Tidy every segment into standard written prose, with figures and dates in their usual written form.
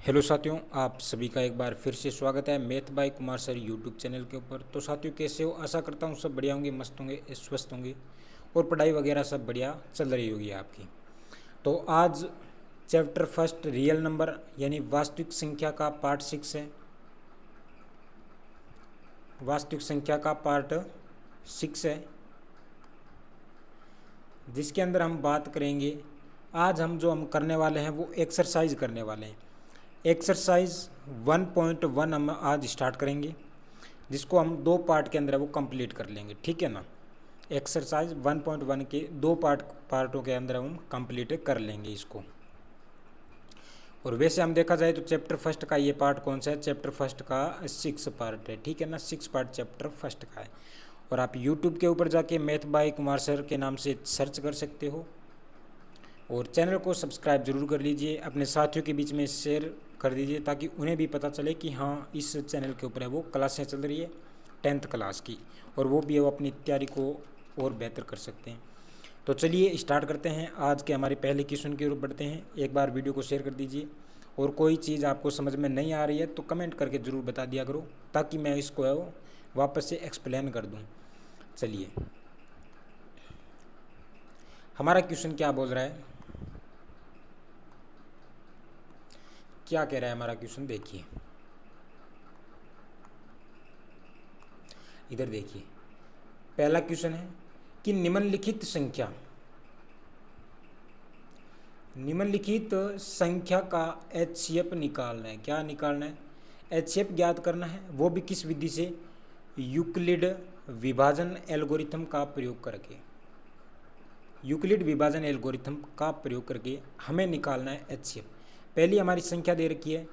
Hello साथियों, आप सभी का एक बार फिर से स्वागत है math bye Kumar sir YouTube channel के ऊपर। तो साथियों, कैसे हो? आशा करता हूँ सब बढ़िया होंगे, मस्त होंगे, स्वस्थ होंगे और पढ़ाई वगैरह सब बढ़िया चल रही होगी आपकी। तो आज चैप्टर फर्स्ट रियल नंबर यानी वास्तविक संख्या का पार्ट 6 है। वास्तविक संख्या का पार्ट 6 है, जिसके अंदर हम बात करेंगे। आज हम करने वाले हैं वो एक्सरसाइज करने वाले हैं। एक्सरसाइज 1.1 हम आज स्टार्ट करेंगे, जिसको हम 2 पार्ट के अंदर वो कंप्लीट कर लेंगे, ठीक है ना। एक्सरसाइज 1.1 के 2 पार्टों के अंदर हम कंप्लीट कर लेंगे इसको। और वैसे हम देखा जाए तो चैप्टर फर्स्ट का ये पार्ट कौन सा है? चैप्टर फर्स्ट का 6 पार्ट है, ठीक है ना। 6 पार्ट चैप्टर फर्स्ट का है। और आप यूट्यूब के ऊपर जाके मैथ बाय कुमार सर के नाम से सर्च कर सकते हो और चैनल को सब्सक्राइब जरूर कर लीजिए, अपने साथियों के बीच में शेयर कर दीजिए ताकि उन्हें भी पता चले कि हाँ, इस चैनल के ऊपर है वो क्लासें चल रही है 10th क्लास की, और वो भी वो अपनी तैयारी को और बेहतर कर सकते हैं। तो चलिए स्टार्ट करते हैं। आज के हमारे पहले क्वेश्चन की ओर बढ़ते हैं। एक बार वीडियो को शेयर कर दीजिए और कोई चीज़ आपको समझ में नहीं आ रही है तो कमेंट करके ज़रूर बता दिया करो ताकि मैं इसको है वो वापस से एक्सप्लेन कर दूँ। चलिए, हमारा क्वेश्चन क्या बोल रहा है, क्या कह रहा है हमारा क्वेश्चन? देखिए, इधर देखिए। पहला क्वेश्चन है कि निम्नलिखित संख्या का एचसीएफ निकालना है। क्या निकालना है? एचसीएफ ज्ञात करना है, वो भी किस विधि से? यूक्लिड विभाजन एल्गोरिथम का प्रयोग करके। यूक्लिड विभाजन एल्गोरिथम का प्रयोग करके हमें निकालना है एचसीएफ। पहली हमारी संख्या दे रखी है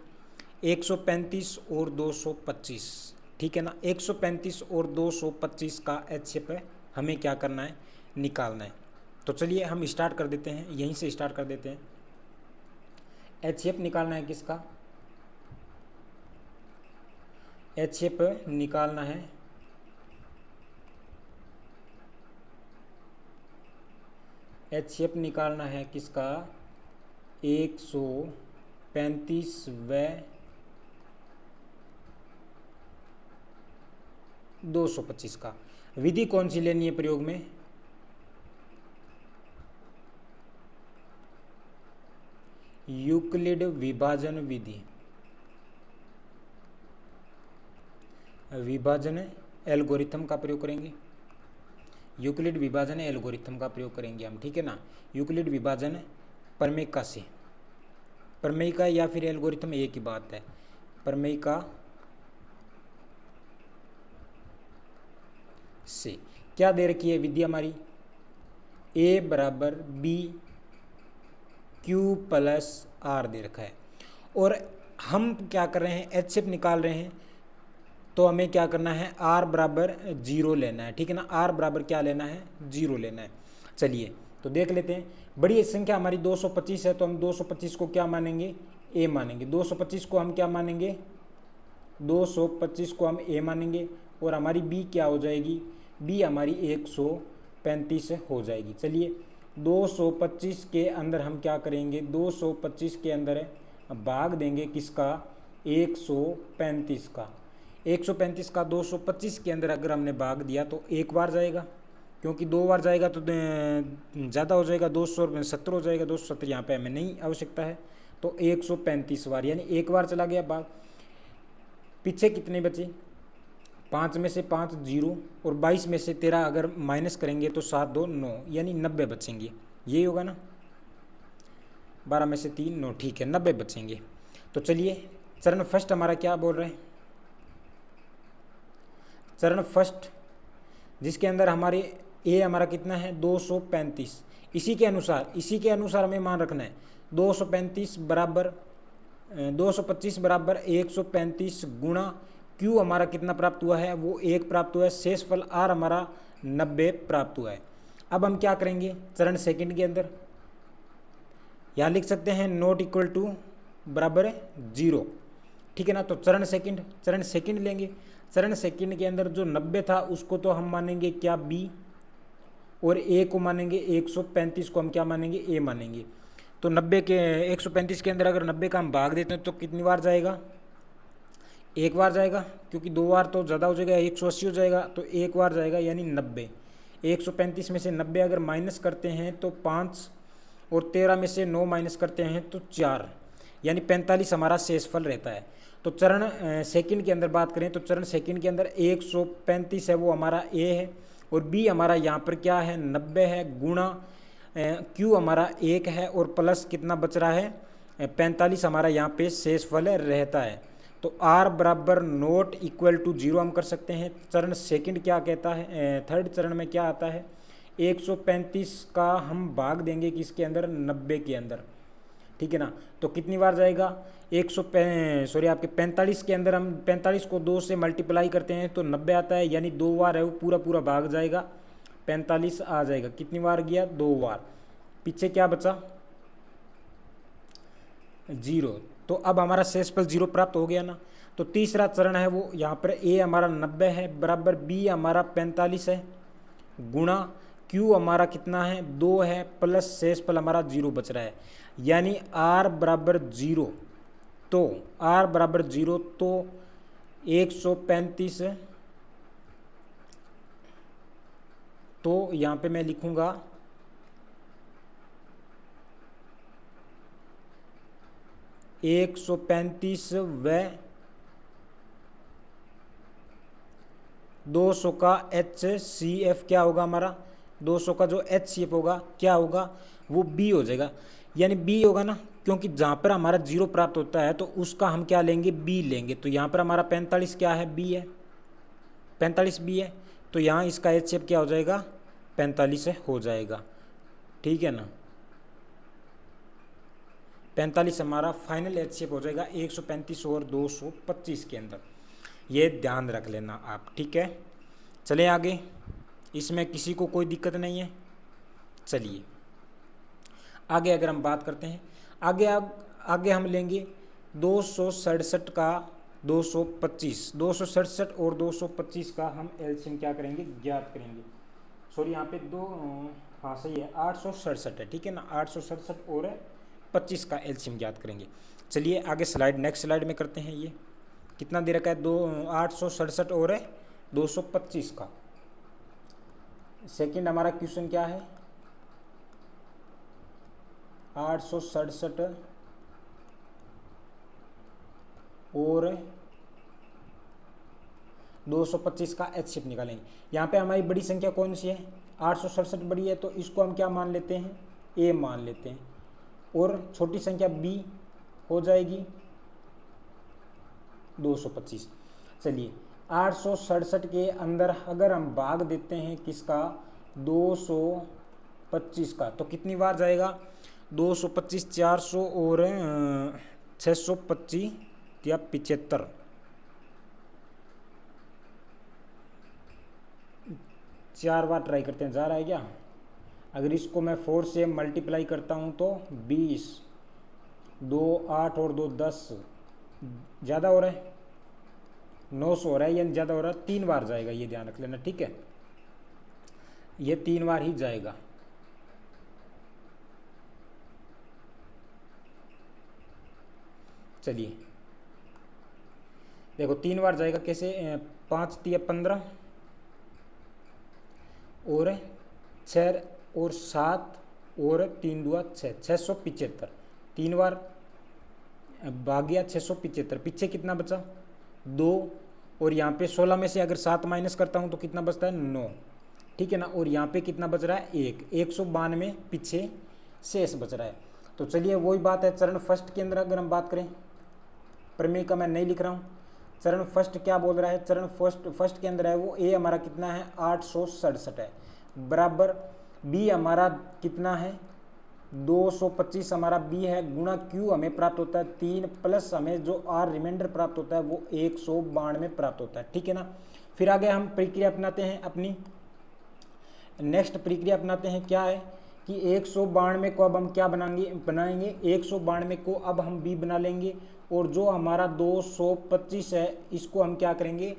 135 और 225, ठीक है ना। 135 और 225 का एचसीएफ है, हमें क्या करना है? निकालना है। तो चलिए हम स्टार्ट कर देते हैं, यहीं से स्टार्ट कर देते हैं। एचसीएफ निकालना है किसका? एचसीएफ निकालना है किसका? 135 व 225 का। विधि कौन सी लेनी है प्रयोग में? यूक्लिड विभाजन विधि, विभाजन एल्गोरिथम का प्रयोग करेंगे। यूक्लिड विभाजन एल्गोरिथम का प्रयोग करेंगे हम, ठीक है ना। यूक्लिड विभाजन प्रमेयिका से, प्रमेयिका या फिर एल्गोरिथम एक ही बात है। प्रमेयिका से क्या दे रखी है विधि हमारी? ए बराबर बी क्यू प्लस आर दे रखा है। और हम क्या कर रहे हैं? एचसीएफ निकाल रहे हैं, तो हमें क्या करना है? आर बराबर 0 लेना है, ठीक है ना। आर बराबर क्या लेना है? 0 लेना है। चलिए तो देख लेते हैं। बड़ी संख्या हमारी 225 है, तो हम 225 को क्या मानेंगे? ए मानेंगे। 225 को हम क्या मानेंगे? 225 को हम ए मानेंगे। और हमारी बी क्या हो जाएगी? बी हमारी 135 हो जाएगी। चलिए 225 के अंदर हम क्या करेंगे? 225 के अंदर भाग देंगे किसका? 135 का। 135 का 225 के अंदर अगर हमने भाग दिया तो एक बार जाएगा, क्योंकि 2 बार जाएगा तो ज़्यादा हो जाएगा, 270 हो जाएगा। 270 यहाँ पे हमें नहीं आवश्यकता है, तो 135 बार, यानी एक बार चला गया भाग। पीछे कितने बचे? 5 में से 5 0 और 22 में से 13 अगर माइनस करेंगे तो 7 2 9, यानी 90 बचेंगे। यही होगा ना। 12 में से 3 9, ठीक है, 90 बचेंगे। तो चलिए चरण फर्स्ट हमारा क्या बोल रहे हैं? चरण फर्स्ट जिसके अंदर हमारे ए हमारा कितना है? 235। इसी के अनुसार हमें मान रखना है 225 बराबर 135 गुणा क्यू हमारा कितना प्राप्त हुआ है? वो 1 प्राप्त हुआ है। शेषफल आर हमारा 90 प्राप्त हुआ है। अब हम क्या करेंगे? चरण सेकंड के अंदर यहाँ लिख सकते हैं नॉट इक्वल टू बराबर 0, ठीक है ना। तो चरण सेकंड लेंगे। चरण सेकंड के अंदर जो 90 था उसको तो हम मानेंगे क्या? बी, और ए को मानेंगे 135 को हम क्या मानेंगे? ए मानेंगे। तो 90 के 135 के अंदर अगर 90 का हम भाग देते हैं तो कितनी बार जाएगा, एक बार जाएगा, क्योंकि दो बार तो ज़्यादा हो जाएगा, 180 हो जाएगा, तो एक बार जाएगा यानी 90। 135 में से 90 अगर माइनस करते हैं तो 5, और 13 में से 9 माइनस करते हैं तो 4, यानी 45 हमारा शेषफल रहता है। तो चरण सेकंड के अंदर बात करें तो चरण सेकंड के अंदर 135 है वो हमारा ए है, और बी हमारा यहाँ पर क्या है 90 है, गुणा क्यू हमारा 1 है, और प्लस कितना बच रहा है 45 हमारा यहाँ पे शेषफल रहता है। तो आर बराबर नॉट इक्वल टू 0 हम कर सकते हैं। चरण सेकंड क्या कहता है, थर्ड चरण में क्या आता है, 135 का हम भाग देंगे किसके अंदर, 90 के अंदर, ठीक है ना। तो कितनी बार जाएगा, 45 के अंदर हम 45 को 2 से मल्टीप्लाई करते हैं तो 90 आता है, यानी 2 बार है वो पूरा पूरा भाग जाएगा, 45 आ जाएगा। कितनी बार गया, 2 बार। पीछे क्या बचा, 0। तो अब हमारा शेषफल 0 प्राप्त हो गया ना। तो तीसरा चरण है वो यहाँ पर ए हमारा 90 है बराबर बी हमारा 45 है, गुणा क्यू हमारा कितना है 2 है, प्लस शेषफल हमारा 0 बच रहा है, यानी आर बराबर 0। तो आर बराबर 0, तो 135, तो यहाँ पे मैं लिखूंगा 135 व 200 का HCF क्या होगा हमारा, 200 का जो HCF होगा क्या होगा, वो B हो जाएगा, यानी B होगा ना, क्योंकि जहाँ पर हमारा 0 प्राप्त होता है तो उसका हम क्या लेंगे, B लेंगे। तो यहाँ पर हमारा 45 क्या है, B है, 45 B है, तो यहाँ इसका HCF क्या हो जाएगा, 45 हो जाएगा, ठीक है ना। 45 हमारा फाइनल HCF हो जाएगा 135 और 225 के अंदर, ये ध्यान रख लेना आप, ठीक है। चलिए आगे, इसमें किसी को कोई दिक्कत नहीं है। चलिए आगे अगर हम बात करते हैं, आगे हम लेंगे 267 का 225, 267 और 225 का हम एलसीएम क्या करेंगे, ज्ञात करेंगे। सॉरी यहाँ पे हाँ सही है, 867 है, ठीक है ना, 867 और 25 का एलसीएम ज्ञात करेंगे। चलिए आगे नेक्स्ट स्लाइड में करते हैं। ये कितना दे रखा है, 867 और 225 का। सेकंड हमारा क्वेश्चन क्या है, 867 और 225 का HCF निकालेंगे। यहाँ पे हमारी बड़ी संख्या कौन सी है, 867 बड़ी है, तो इसको हम क्या मान लेते हैं, A मान लेते हैं, और छोटी संख्या B हो जाएगी 225। चलिए 867 के अंदर अगर हम भाग देते हैं किसका, 225 का, तो कितनी बार जाएगा, 225, 400 और 625 या 75, 4 बार ट्राई करते हैं, जा रहा है क्या। अगर इसको मैं 4 से मल्टीप्लाई करता हूँ तो 20, 2 8 और 2 10, ज़्यादा हो रहा है, 900 हो रहा है, यानी ज़्यादा हो रहा है, 3 बार जाएगा, ये ध्यान रख लेना, ठीक है, ये 3 बार ही जाएगा। चलिए देखो 3 बार जाएगा कैसे, 5 तिया 15 और 6 और 7 और 3 दुआ 6, 675, 3 बार भाग्या 675, पीछे कितना बचा 2, और यहाँ पे 16 में से अगर 7 माइनस करता हूँ तो कितना बचता है 9, ठीक है ना, और यहाँ पे कितना बच रहा है 1, 192 पीछे शेष बच रहा है। तो चलिए वही बात है, चरण फर्स्ट के अंदर अगर हम बात करें, प्रमेय का मैं नहीं लिख रहा हूँ, चरण फर्स्ट क्या बोल रहा है, चरण फर्स्ट के अंदर है वो A हमारा कितना है 867 है, बराबर B हमारा कितना है 225 हमारा B है, गुणा Q हमें प्राप्त होता है 3, प्लस हमें जो R रिमाइंडर प्राप्त होता है वो 192 प्राप्त होता है, ठीक है ना। फिर आगे हम प्रक्रिया अपनाते हैं, अपनी नेक्स्ट प्रक्रिया अपनाते हैं, क्या है कि 192 को अब हम क्या बनाएंगे 192 को अब हम B बना लेंगे, और जो हमारा 225 है इसको हम क्या करेंगे,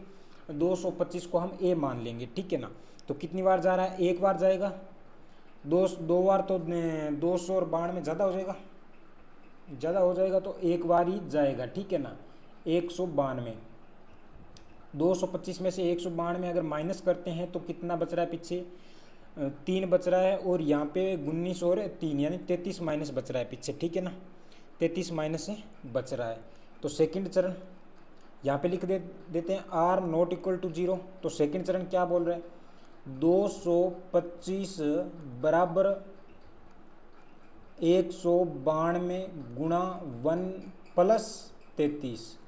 225 को हम A मान लेंगे, ठीक है ना। तो कितनी बार जा रहा है, एक बार जाएगा, दो बार तो 292 ज़्यादा हो जाएगा, ज़्यादा हो जाएगा तो एक बार ही जाएगा, ठीक है ना। 192, 225 में से 192 अगर माइनस करते हैं तो कितना बच रहा है पीछे, 3 बच रहा है, और यहाँ पे 19 और 3 यानी 33 माइनस बच रहा है पीछे, ठीक है ना। 33 माइनस बच रहा है। तो सेकंड चरण यहाँ पे लिख देते हैं आर नॉट इक्वल टू 0। तो सेकंड चरण क्या बोल रहे हैं, 225 बराबर 192 गुणा 1 प्लस 33।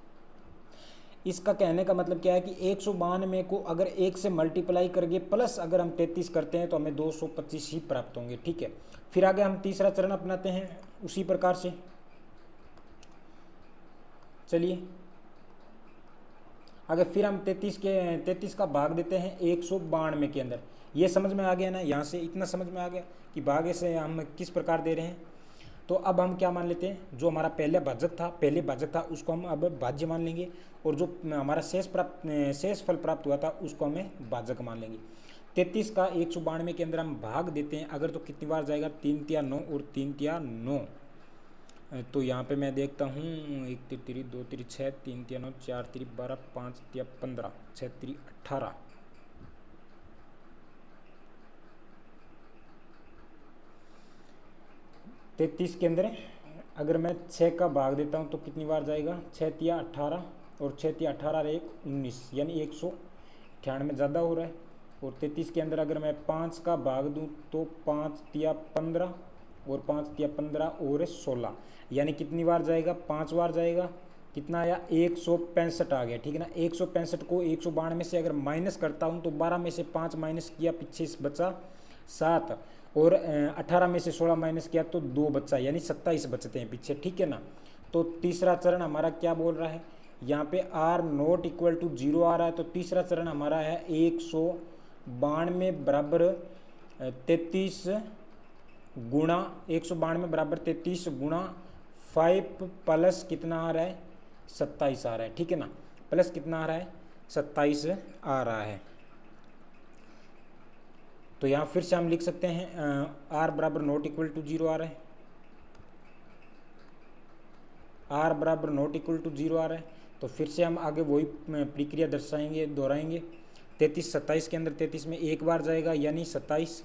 इसका कहने का मतलब क्या है कि 192 को अगर 1 से मल्टीप्लाई करके प्लस अगर हम 33 करते हैं तो हमें 225 ही प्राप्त होंगे, ठीक है। फिर आगे हम तीसरा चरण अपनाते हैं उसी प्रकार से। चलिए आगे फिर हम 33 का भाग देते हैं 192 के अंदर। ये समझ में आ गया ना, यहाँ से इतना समझ में आ गया कि भागे से हम किस प्रकार दे रहे हैं। तो अब हम क्या मान लेते हैं, जो हमारा पहले भाजक था उसको हम अब भाज्य मान लेंगे, और जो हमारा शेष फल प्राप्त हुआ था उसको हमें भाजक मान लेंगे। 33 का 192 के अंदर हम भाग देते हैं अगर, तो कितनी बार जाएगा, 3 तिया 9 और 3 तिया 9। तो यहाँ पे मैं देखता हूँ 1 तिरी 3, 2 तिरी 6, 3 तिया 9, 4 तिरी 12, 5 तिया 15, 6 तिरी 18। तैतीस के अंदर अगर मैं 6 का भाग देता हूँ तो कितनी बार जाएगा, 6 तिया 18 और 6 तिया 18 1 19 यानी 198 ज़्यादा हो रहा है। और 33 के अंदर अगर मैं 5 का भाग दूँ तो 5 तिया 15 और 5 तिया 15 और 16 यानी कितनी बार जाएगा, 5 बार जाएगा। कितना आया, 165 आ गया, ठीक है ना। 165 को 192 से अगर माइनस करता हूँ तो 12 में से 5 माइनस किया, पीछे बचा 7, और 18 में से 16 माइनस किया तो 2 बचा, यानी 27 बचते हैं पीछे, ठीक है ना। तो तीसरा चरण हमारा क्या बोल रहा है, यहाँ पे आर नॉट इक्वल टू 0 आ रहा है। तो तीसरा चरण हमारा है 192 बराबर 33 गुणा 192 बराबर 33 गुणा 5 प्लस कितना आ रहा है, 27 आ रहा है, ठीक है ना। प्लस कितना आ रहा है, 27 आ रहा है। तो यहाँ फिर से हम लिख सकते हैं आर बराबर नॉट इक्वल टू 0 आ रहा है, आर बराबर नॉट इक्वल टू 0 आ रहा है। तो फिर से हम आगे वही प्रक्रिया दोहराएंगे। 33 27 के अंदर 33 में एक बार जाएगा यानी 27,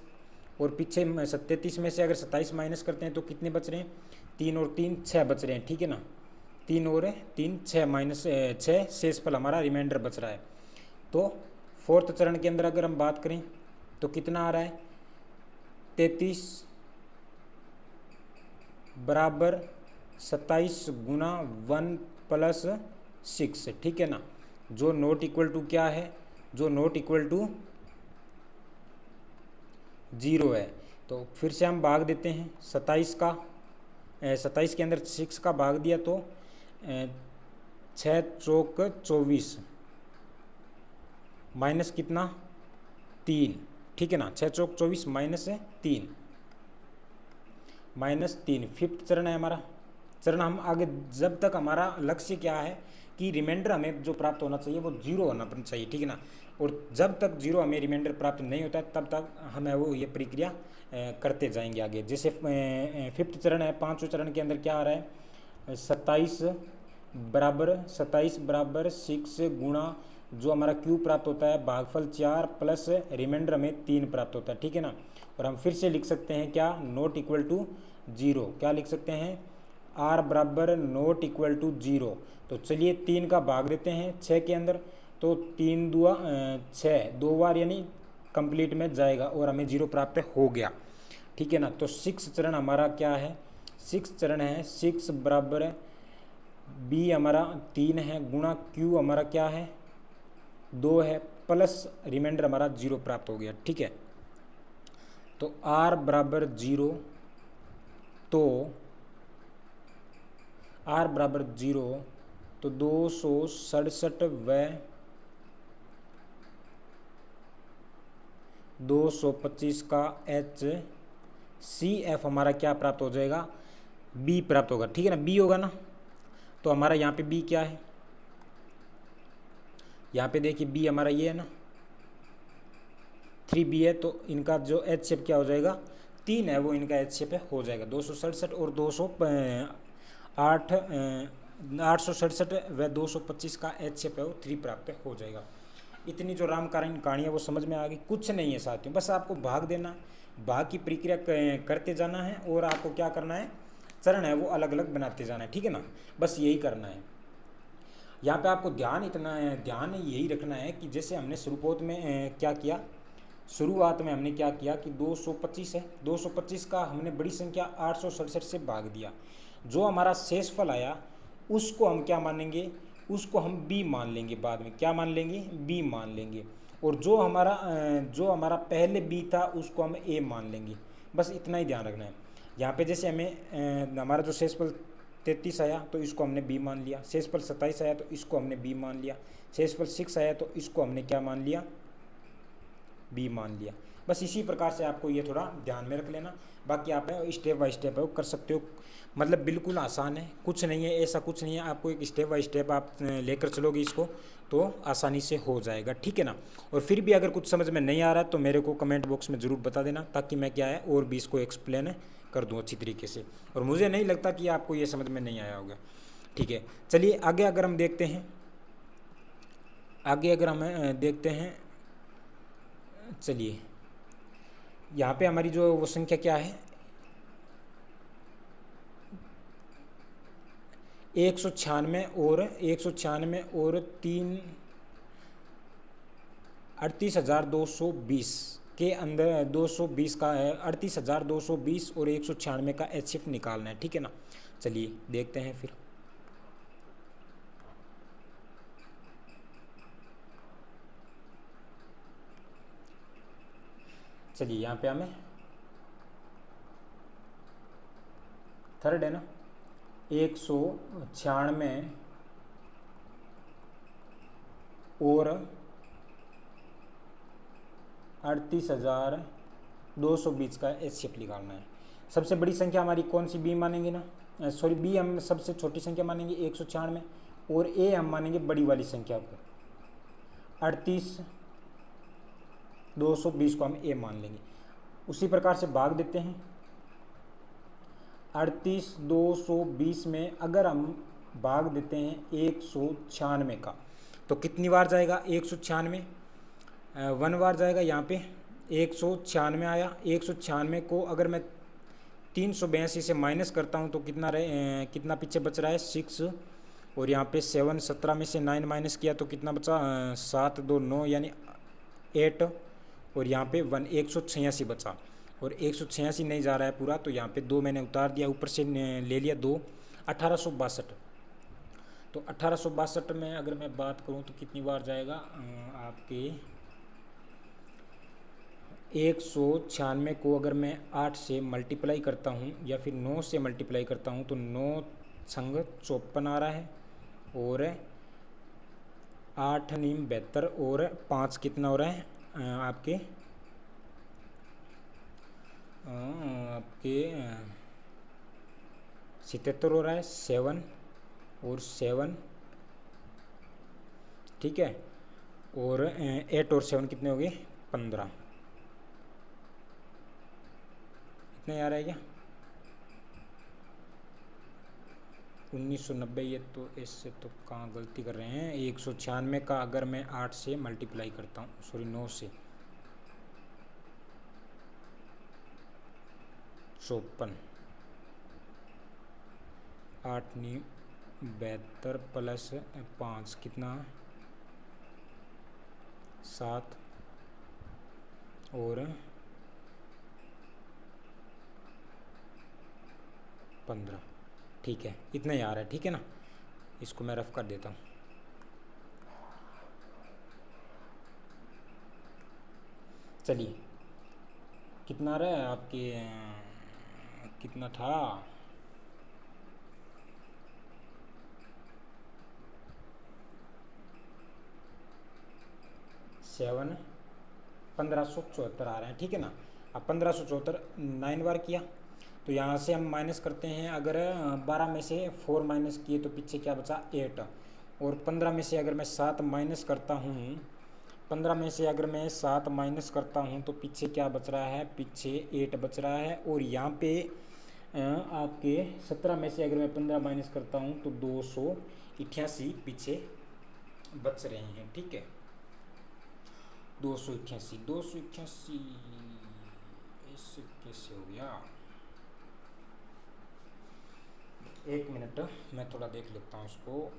और पीछे 33 में से अगर 27 माइनस करते हैं तो कितने बच रहे हैं, 3 और 3 6 बच रहे हैं, ठीक है ना। 3 और 3 6 माइनस 6 शेष फल हमारा रिमाइंडर बच रहा है। तो फोर्थ चरण के अंदर अगर हम बात करें तो कितना आ रहा है, 33 बराबर 27 गुणा 1 प्लस 6, ठीक है ना। जो नॉट इक्वल टू क्या है, जो नॉट इक्वल टू 0 है। तो फिर से हम भाग देते हैं 27 के अंदर 6 का भाग दिया तो 6 चौक 24 माइनस कितना 3, ठीक है ना। 6 चौक 24 माइनस 3 फिफ्थ चरण है हमारा। चरण हम आगे, जब तक हमारा लक्ष्य क्या है कि रिमाइंडर हमें जो प्राप्त होना चाहिए वो 0 होना चाहिए, ठीक है ना। और जब तक 0 हमें रिमाइंडर प्राप्त नहीं होता तब तक हमें वो ये प्रक्रिया करते जाएंगे आगे। जैसे फिफ्थ चरण है, पाँचवें चरण के अंदर क्या आ रहा है, 27 बराबर 6 गुणा जो हमारा क्यू प्राप्त होता है भागफल 4 प्लस रिमाइंडर हमें 3 प्राप्त होता है, ठीक है ना। और हम फिर से लिख सकते हैं क्या, नॉट इक्वल टू 0, क्या लिख सकते हैं, आर बराबर नॉट इक्वल टू 0। तो चलिए 3 का भाग देते हैं 6 के अंदर, तो 3 दुआ 6 2 बार यानी कंप्लीट में जाएगा और हमें 0 प्राप्त हो गया, ठीक है ना। तो 6 चरण हमारा क्या है, 6 चरण है 6 बराबर बी हमारा 3 है गुणा क्यू हमारा क्या है 2 है प्लस रिमाइंडर हमारा 0 प्राप्त हो गया, ठीक है। तो आर बराबर 0, तो आर बराबर 0 तो 267 व 225 का एच सी एफ हमारा क्या प्राप्त हो जाएगा, बी प्राप्त होगा, ठीक है ना। बी होगा ना, तो हमारा यहाँ पे बी क्या है, यहाँ पे देखिए बी हमारा ये है ना 3b है, तो इनका जो एच शेप क्या हो जाएगा 3 है, वो इनका एच शेप हो जाएगा 267 और 867 व 225 का HCF है वो 3 प्राप्त हो जाएगा। इतनी जो रामकालीन कहानी है वो समझ में आ गई। कुछ नहीं है साथियों, बस आपको भाग देना, भाग की प्रक्रिया करते जाना है और आपको क्या करना है, चरण है वो अलग अलग बनाते जाना है, ठीक है ना, बस यही करना है। यहाँ पे आपको ध्यान यही रखना है कि जैसे हमने शुरुआत में क्या किया, शुरुआत में हमने क्या किया कि 225 है, 225 का हमने बड़ी संख्या 867 से भाग दिया। जो हमारा शेषफल आया उसको हम क्या मानेंगे, उसको हम b मान लेंगे, बाद में क्या मान लेंगे, b मान लेंगे। और जो हमारा पहले b था उसको हम a मान लेंगे। बस इतना ही ध्यान रखना है। यहाँ पे जैसे हमें हमारा जो शेषफल 33 आया तो इसको हमने b मान लिया, शेषफल 27 आया तो इसको हमने b मान लिया, शेषफल 6 आया तो इसको हमने क्या मान लिया, b मान लिया। बस इसी प्रकार से आपको ये थोड़ा ध्यान में रख लेना। बाकी आप स्टेप बाय स्टेप कर सकते हो, मतलब बिल्कुल आसान है, कुछ नहीं है, ऐसा कुछ नहीं है। आपको एक स्टेप बाय स्टेप आप लेकर चलोगे इसको तो आसानी से हो जाएगा, ठीक है ना। और फिर भी अगर कुछ समझ में नहीं आ रहा तो मेरे को कमेंट बॉक्स में ज़रूर बता देना, ताकि मैं क्या है और भी इसको एक्सप्लेन कर दूँ अच्छी तरीके से। और मुझे नहीं लगता कि आपको ये समझ में नहीं आया होगा, ठीक है। चलिए आगे अगर हम देखते हैं, चलिए यहाँ पे हमारी जो वो संख्या क्या है, 196 और 3 38,220 के अंदर 220 का है, 38,220 और 196 का HCF निकालना है, ठीक है ना। चलिए देखते हैं फिर। चलिए यहाँ पे हमें थर्ड है ना, 196 और 38,220 का HCF निकालना है। सबसे बड़ी संख्या हमारी कौन सी b मानेंगे ना, सॉरी b हम सबसे छोटी संख्या मानेंगे 196 और a हम मानेंगे बड़ी वाली संख्या को, 38,220 को हम a मान लेंगे। उसी प्रकार से भाग देते हैं। 38,220 में अगर हम भाग देते हैं 196 का तो कितनी बार जाएगा, 196 1 बार जाएगा। यहाँ पे 196 आया, 196 को अगर मैं 382 से माइनस करता हूँ तो कितना पीछे बच रहा है, 6। और यहाँ पे 7, 17 में से 9 माइनस किया तो कितना बचा, 7 2 9 यानी 8। और यहाँ पे 186 बचा, और 186 नहीं जा रहा है पूरा, तो यहाँ पे 2 मैंने उतार दिया, ऊपर से ले लिया 2, 1862। तो 1862 में अगर मैं बात करूँ तो कितनी बार जाएगा, आपके 196 को अगर मैं 8 से मल्टीप्लाई करता हूँ या फिर 9 से मल्टीप्लाई करता हूँ तो 9 संग 54 आ रहा है, और 8 नीम 72 और 5 कितना हो रहा है, आपके 77 हो रहा है, 7 और 7, ठीक है। और 8 और 7 कितने हो गए, 15। इतना आ रहा है क्या, 1990। ये तो इससे तो कहाँ गलती कर रहे हैं। 196 का अगर मैं 8 से मल्टीप्लाई करता हूँ, सॉरी 9 से, 54, 8 नी 72 प्लस 5 कितना, 7 और 15, ठीक है। इतना ही आ रहा है, ठीक है ना। इसको मैं रफ कर देता हूँ। चलिए कितना आ रहा है आपके, कितना था, 7, 1574 आ रहे हैं, ठीक है ना। अब 1574 9 बार किया तो यहाँ से हम माइनस करते हैं। अगर 12 में से 4 माइनस किए तो पीछे क्या बचा, 8। और 15 में से अगर मैं 7 माइनस करता हूँ, 15 में से अगर मैं 7 माइनस करता हूँ तो पीछे क्या बच रहा है, पीछे 8 बच रहा है। और यहाँ पे आपके 17 में से अगर मैं 15 माइनस करता हूँ तो 288 पीछे बच रहे हैं। ठीक है, 288 ऐसे कैसे हो गया? एक मिनट, मैं थोड़ा देख लेता हूँ उसको,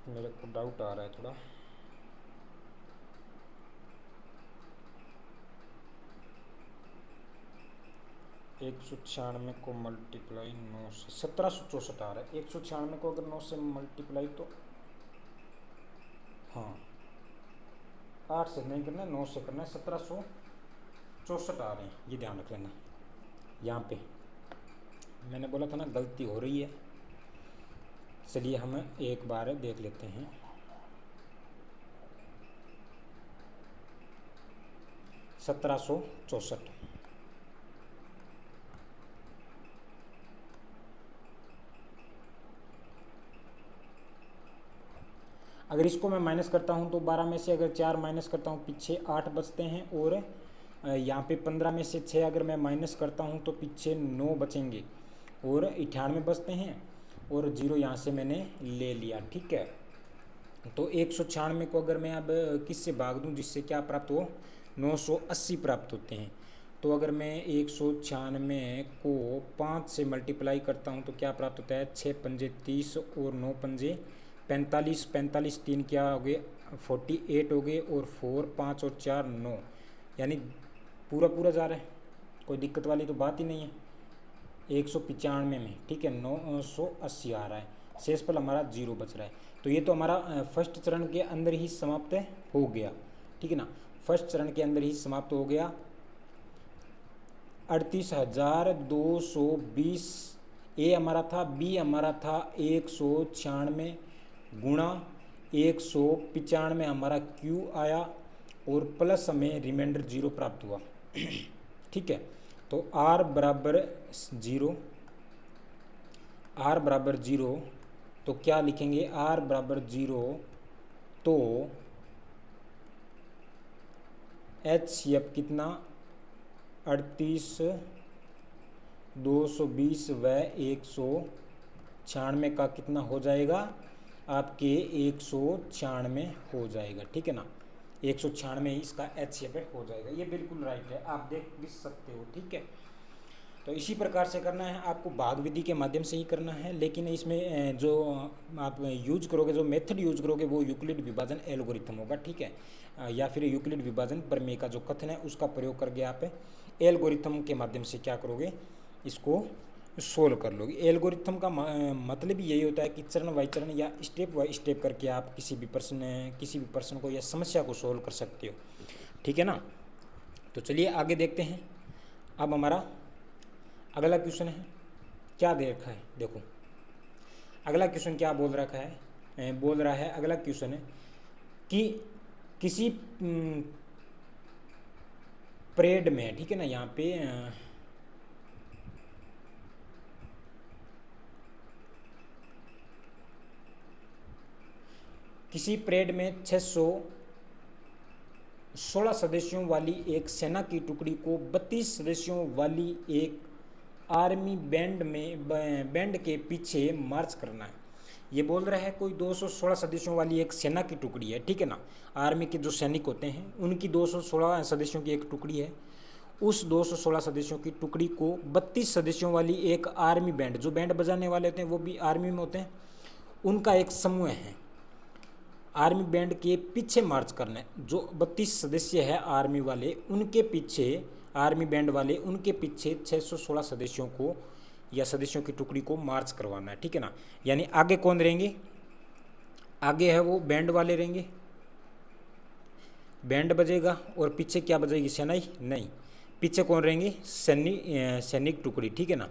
मेरे को डाउट आ रहा है थोड़ा। एक 196 को मल्टीप्लाई 9 से 1764 आ रहा है। 196 को अगर 9 से मल्टीप्लाई तो हाँ 8 से नहीं करना है, 9 से करना है, 1764 आ रहे हैं, ये ध्यान रख लेना। यहाँ पे मैंने बोला था ना गलती हो रही है। चलिए हम एक बार देख लेते हैं। सत्रह सौ चौसठ, अगर इसको मैं माइनस करता हूँ तो 12 में से अगर 4 माइनस करता हूँ पीछे 8 बचते हैं, और यहाँ पे 15 में से 6 अगर मैं माइनस करता हूँ तो पीछे 9 बचेंगे, और 98 बचते हैं, और 0 यहाँ से मैंने ले लिया। ठीक है, तो 196 को अगर मैं अब किससे भाग दूँ जिससे क्या प्राप्त हो, 980 प्राप्त होते हैं। तो अगर मैं 196 को 5 से मल्टीप्लाई करता हूँ तो क्या प्राप्त होता है, 6 पंजे 30 और 9 पंजे 45, 45 3 क्या हो गए 48 हो गए, और 4 5 और 4 9, यानी पूरा पूरा जा रहा है, कोई दिक्कत वाली तो बात ही नहीं है। 195 में, ठीक है, 980 आ रहा है, शेषफल हमारा 0 बच रहा है। तो ये तो हमारा फर्स्ट चरण के अंदर ही समाप्त हो गया। ठीक है ना, फर्स्ट चरण के अंदर ही समाप्त हो गया। 38,220 ए हमारा था, बी हमारा था 196 गुणा 195 हमारा क्यू आया, और प्लस हमें रिमाइंडर 0 प्राप्त हुआ। ठीक है, तो r बराबर 0, r बराबर 0, तो क्या लिखेंगे, r बराबर 0, तो HCF कितना 38,220 व 196 का कितना हो जाएगा, आपके 196 हो जाएगा। ठीक है ना, 196 इसका HCF हो जाएगा। ये बिल्कुल राइट है, आप देख भी सकते हो। ठीक है, तो इसी प्रकार से करना है आपको, भाग विधि के माध्यम से ही करना है, लेकिन इसमें जो आप यूज करोगे, जो मेथड यूज करोगे वो यूक्लिड विभाजन एल्गोरिथम होगा। ठीक है, या फिर यूक्लिड विभाजन प्रमेय का जो कथन है उसका प्रयोग करके आप एल्गोरिथम के माध्यम से क्या करोगे, इसको सोल्व कर लोगे। एल्गोरिथम का मतलब यही होता है कि चरण बाई चरण या स्टेप बाई स्टेप करके आप किसी भी प्रश्न को या समस्या को सोल्व कर सकते हो। ठीक है ना, तो चलिए आगे देखते हैं। अब हमारा अगला क्वेश्चन है, क्या दे रखा है, देखो अगला क्वेश्चन क्या बोल रखा है, बोल रहा है अगला क्वेश्चन है कि किसी परेड में, ठीक है ना, यहाँ पे किसी परेड में 616 सदस्यों वाली एक सेना की टुकड़ी को 32 सदस्यों वाली एक आर्मी बैंड के पीछे मार्च करना है। ये बोल रहा है कोई 216 सदस्यों वाली एक सेना की टुकड़ी है। ठीक है ना, आर्मी के जो सैनिक होते हैं उनकी 216 सदस्यों की एक टुकड़ी है। उस 216 सदस्यों की टुकड़ी को 32 सदस्यों वाली एक आर्मी बैंड, जो बैंड बजाने वाले होते हैं वो भी आर्मी में होते हैं, उनका एक समूह है, आर्मी बैंड के पीछे मार्च करना है। जो 32 सदस्य है आर्मी वाले, उनके पीछे, आर्मी बैंड वाले, उनके पीछे 616 सदस्यों को या सदस्यों की टुकड़ी को मार्च करवाना है। ठीक है ना, यानी आगे कौन रहेंगे, आगे है वो बैंड वाले रहेंगे, बैंड बजेगा, और पीछे क्या बजेगी, सेनाई नहीं, पीछे कौन रहेंगे, सैनिक टुकड़ी। ठीक है ना,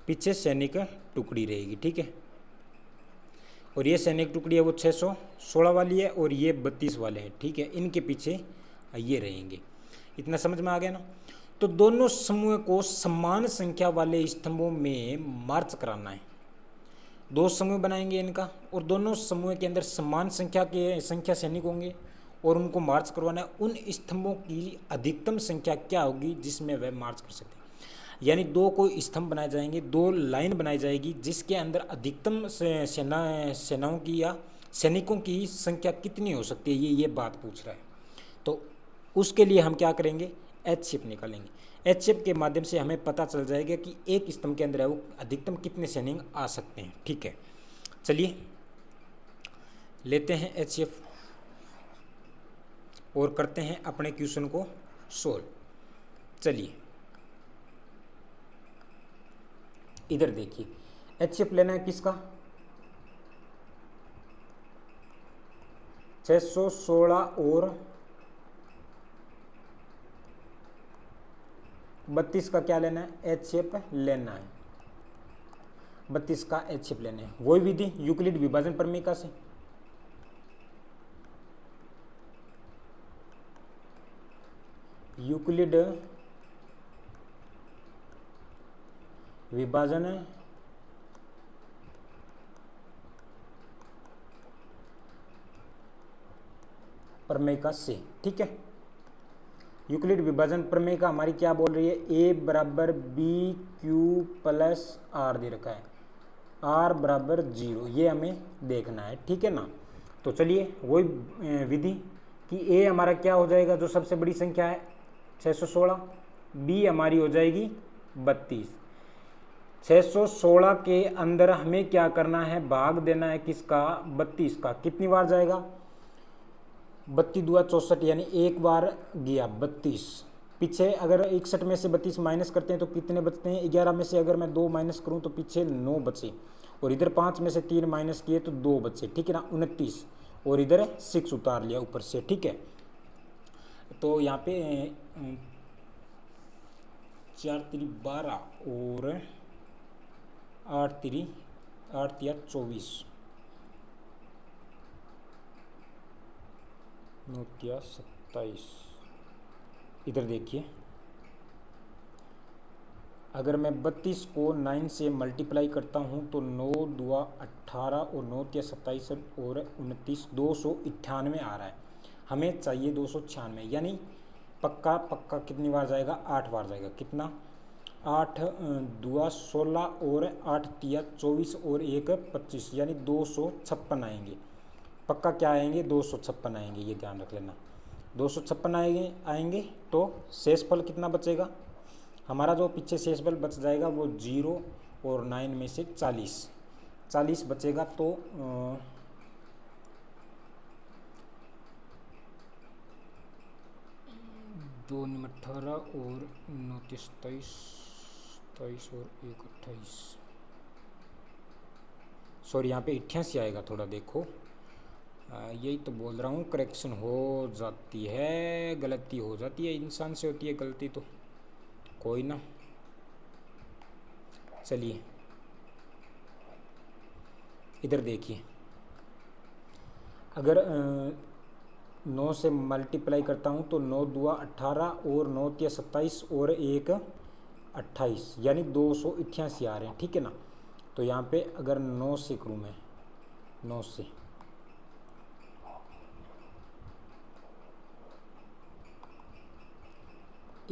पीछे सैनिक टुकड़ी रहेगी। ठीक है, और ये सैनिक टुकड़ी है वो 616 वाली है, और ये 32 वाले हैं। ठीक है, इनके पीछे ये रहेंगे। इतना समझ में आ गया ना। तो दोनों समूह को समान संख्या वाले स्तंभों में मार्च कराना है। दो समूह बनाएंगे इनका, और दोनों समूह के अंदर समान संख्या सैनिक होंगे, और उनको मार्च करवाना है। उन स्तंभों की अधिकतम संख्या क्या होगी जिसमें वह मार्च कर सकते हैं। यानी दो कोई स्तंभ बनाए जाएंगे, दो लाइन बनाई जाएगी जिसके अंदर अधिकतम सेनाओं की या सैनिकों की संख्या कितनी हो सकती है, ये बात पूछ रहा है। तो उसके लिए हम क्या करेंगे, एच शेप निकालेंगे। एच शेप के माध्यम से हमें पता चल जाएगा कि एक स्तंभ के अंदर है वो अधिकतम कितने सैनिक आ सकते हैं। ठीक है, चलिए लेते हैं एच शेप और करते हैं अपने क्वेश्चन को सोल्व। चलिए इधर देखिए, एच शेप लेना है किसका, 616 और 32 का क्या लेना है, एच शेप लेना है। 32 का एच शेप लेना है। वही विधि यूक्लिड विभाजन प्रमेय से, यूक्लिड विभाजन प्रमेय से। ठीक है, यूक्लिड विभाजन प्रमेय का हमारी क्या बोल रही है, ए बराबर बी क्यू प्लस आर दे रखा है, आर बराबर 0, ये हमें देखना है। ठीक है ना, तो चलिए वही विधि कि ए हमारा क्या हो जाएगा, जो सबसे बड़ी संख्या है 616, बी हमारी हो जाएगी 32। 616 के अंदर हमें क्या करना है, भाग देना है किसका, 32 का। कितनी बार जाएगा, 32 दुआ 64, यानी एक बार गया 32। पीछे अगर 61 में से 32 माइनस करते हैं तो कितने बचते हैं, 11 में से अगर मैं 2 माइनस करूं तो पीछे 9 बचे, और इधर 5 में से 3 माइनस किए तो 2 बचे। ठीक है ना, 29, और इधर 6 उतार लिया ऊपर से। ठीक है, तो यहाँ पे 4 3 12 और 8 3 24, 9 27। इधर देखिए, अगर मैं 32 को 9 से मल्टीप्लाई करता हूँ तो 9 दुआ 18 और 9 27 और 29, 298 आ रहा है। हमें चाहिए 296, यानी पक्का पक्का कितनी बार जाएगा, 8 बार जाएगा। कितना, 8 दुआ 16 और 8 तिया 24 और 1 25, यानी 256 आएंगे। पक्का क्या आएंगे, 256 आएंगे, ये ध्यान रख लेना। 256 आएंगे तो शेषफल कितना बचेगा हमारा, जो पीछे शेषफल बच जाएगा वो 0 और 9 में से 40 बचेगा। तो 2 18 और 9 23 और 1 28, सॉरी यहाँ पे 88 आएगा, थोड़ा देखो, यही तो बोल रहा हूँ, करेक्शन हो जाती है, गलती हो जाती है, इंसान से होती है गलती, तो कोई ना। चलिए इधर देखिए, अगर 9 से मल्टीप्लाई करता हूँ तो 9 दुआ 18 और 9 तिया 27 और 1 28, यानी 288 आ रहे हैं। ठीक है ना, तो यहाँ पे अगर 9 से करूँ मैं, 9 से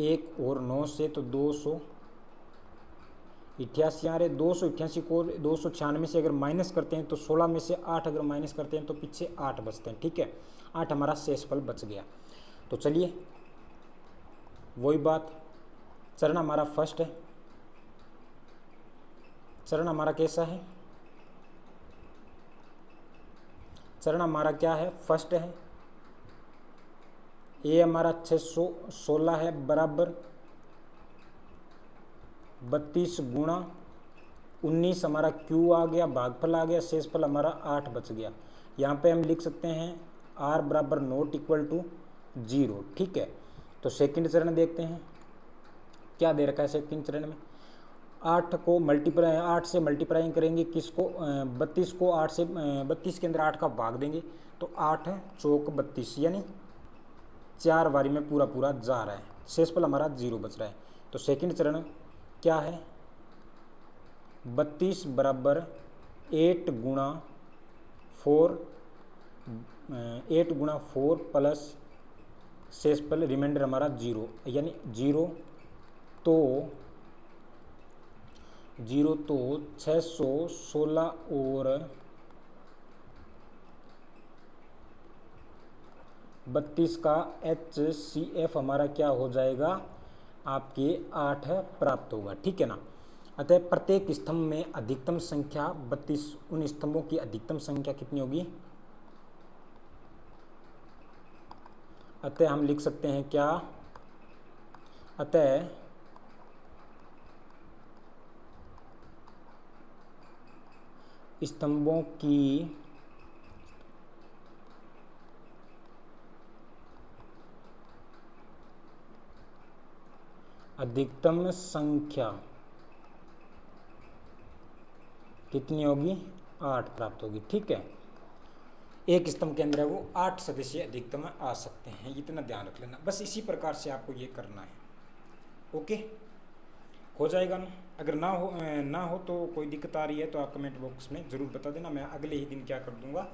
एक और 9 से तो 288 आ रहे। 288 को 296 से अगर माइनस करते हैं तो 16 में से 8 अगर माइनस करते हैं तो पीछे 8 बचते हैं। ठीक है, 8 हमारा शेषफल बच गया। तो चलिए वही बात, चरण हमारा फर्स्ट है। चरण हमारा कैसा है, चरण हमारा क्या है, फर्स्ट है। ए हमारा 616 है बराबर 32 गुणा 19, हमारा क्यू आ गया, भागफल आ गया, शेषफल हमारा 8 बच गया। यहाँ पे हम लिख सकते हैं आर बराबर नॉट इक्वल टू 0। ठीक है, तो सेकंड चरण देखते हैं क्या दे रखा है। सेकंड चरण में 8 को मल्टीप्लाई, 8 से मल्टीप्लाई करेंगे किसको, 32 को 8 से 32 के अंदर 8 का भाग देंगे तो 8 चौक 32, यानी 4 बारी में पूरा पूरा जा रहा है, शेषफल हमारा 0 बच रहा है। तो सेकंड चरण क्या है, 32 बराबर 8 गुणा 4 प्लस शेषफल रिमाइंडर हमारा 0, यानी 0। तो 0 तो 616 और 32 का HCF हमारा क्या हो जाएगा, आपके 8 प्राप्त होगा, ठीक है ना। अतः प्रत्येक स्तंभ में अधिकतम संख्या 32, उन स्तंभों की अधिकतम संख्या कितनी होगी। अतः हम लिख सकते हैं क्या, अतः स्तंभों की अधिकतम संख्या कितनी होगी, 8 प्राप्त होगी, ठीक है। एक स्तंभ के अंदर वो 8 सदस्य अधिकतम आ सकते हैं, इतना ध्यान रख लेना। बस इसी प्रकार से आपको ये करना है। ओके, हो जाएगा ना। अगर ना हो तो कोई दिक्कत आ रही है तो आप कमेंट बॉक्स में ज़रूर बता देना, मैं अगले ही दिन क्या कर दूंगा,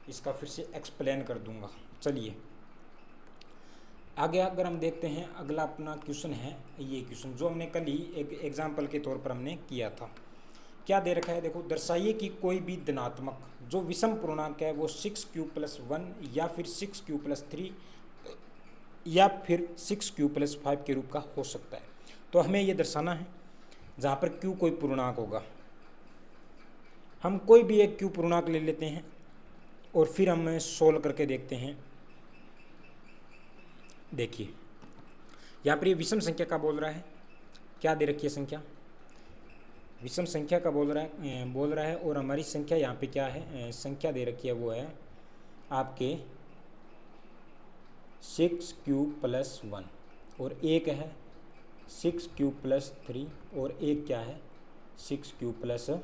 इसका फिर से एक्सप्लेन कर दूंगा। चलिए आगे अगर हम देखते हैं, अगला अपना क्वेश्चन है ये क्वेश्चन जो हमने कल ही एक एग्जाम्पल के तौर पर हमने किया था। क्या दे रखा है, देखो, दर्शाइए कि कोई भी धनात्मक जो विषम पूर्णांक है वो 6q+1 या फिर 6q+3 या फिर 6q+5 के रूप का हो सकता है। तो हमें ये दर्शाना है जहाँ पर q कोई पूर्णांक होगा। हम कोई भी एक q पूर्णांक ले लेते हैं और फिर हम सोल्व करके देखते हैं। देखिए यहाँ पर ये विषम संख्या का बोल रहा है, क्या दे रखी है संख्या, विषम संख्या का बोल रहा है और हमारी संख्या यहाँ पे क्या है, संख्या दे रखी है वो है आपके 6q+1 और एक है 6q+3 और एक क्या है 6q+5